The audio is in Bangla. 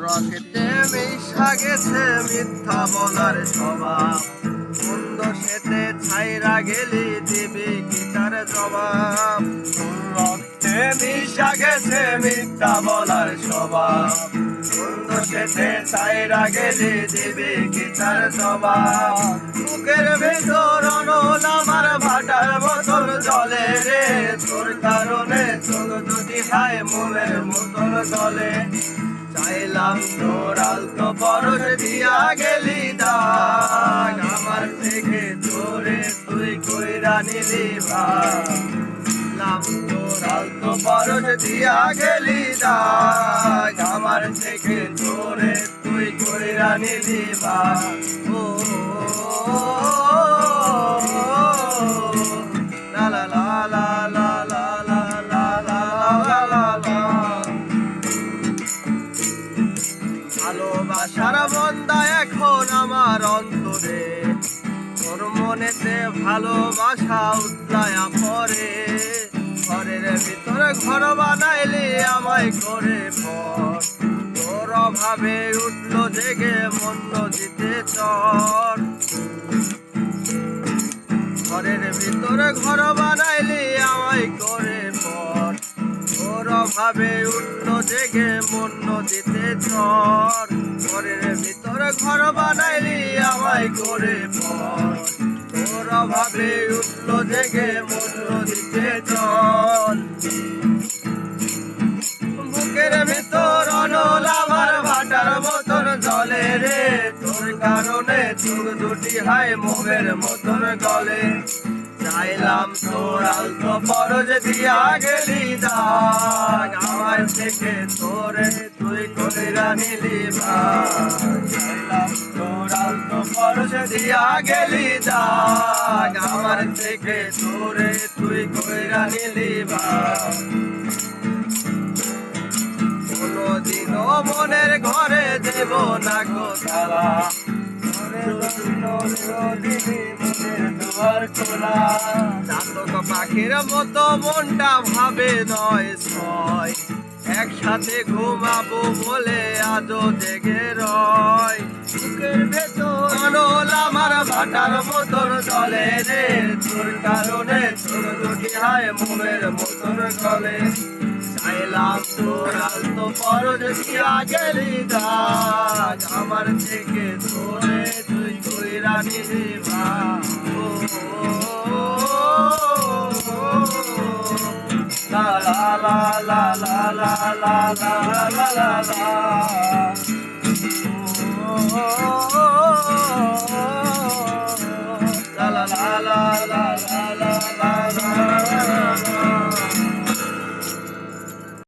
রসেতে মিশা গেছে মিথ্যা বলার স্বভাব, মন্দ সেতে ছাইরা গেলি দিবি কি তার জবাব। রক্তে মিশা গেছে মিথ্যা বলার স্বভাব, মন্দ সেতে ছাইরা গেলি দিবি কি তার জবাব। বুকের ভেতর অনল আমার ভাটার মতন জলে রে, তোর কারণে চোখ দুটি হায় মোমের মতন জলে। চাইলাম তোর আলতো পরশ দিয়া গেলি দাগ, আমার থেকে তোরে তুই কইরা নিলি ভাগ। চাইলাম তোর আলতো পরশ দিয়া গেলি দাগ, আমার থেকে তোরে তুই কইরা নিলি ভাগ। ও লা লা লা লা লা লা লা লা লা লা লা। ভালোবাসার বন্দা এখন আমার অন্তরে, তোর মনেতে ভালোবাসা উতলায়া পরে। ঘরের ভিতরে ঘর বানাইলি আমায় করে পর, তোর অভাবে উঠলো জেগে মন নদীতে চর। ঘরের ভিতরে ঘর বানাইলি আমায় করে পর, তোর অভাবে উঠলো জেগে মন নদীতে চর। ঘরের ভিতরে ঘর বানাইলি আমায় করে পর, তোর অভাবে উঠলো জেগে মন নদীতে চর। বুকের ভিতর অনল আমার ভাটার মতন জলে রে, তোর কারণে চোখ দুটি হায় মোমের মতন গলে। চাইলাম তোর আলতো পরশ দিয়া গেলি দাগ, আমার থেকে তোরে তুই কইরা নিলি ভাগ। চাইলাম তোর আলতো পরশ দিয়া গেলি দাগ, আমার থেকে তোরে তুই কইরা নিলি ভাগ। কোনদিনও মনের ঘরে দেব না গো তালা, চাতক পাখির মতো মনটা ভাবে নয় ছয়, একসাথে ঘুমাবো বলে আজও জেগে রয়। বুকের ভেতর অনল আমার ভাটার মতন জলে রে, তোর কারণে তোর দুটি হায় মোমের মতন গলে। চাইলাম তোর আলতো পরশ দিয়া গেলি দাগ, আমার থেকে তোরে তুই কইরা নিলি ভাগ। লা লা লা লা লা লা লা লা লা লা।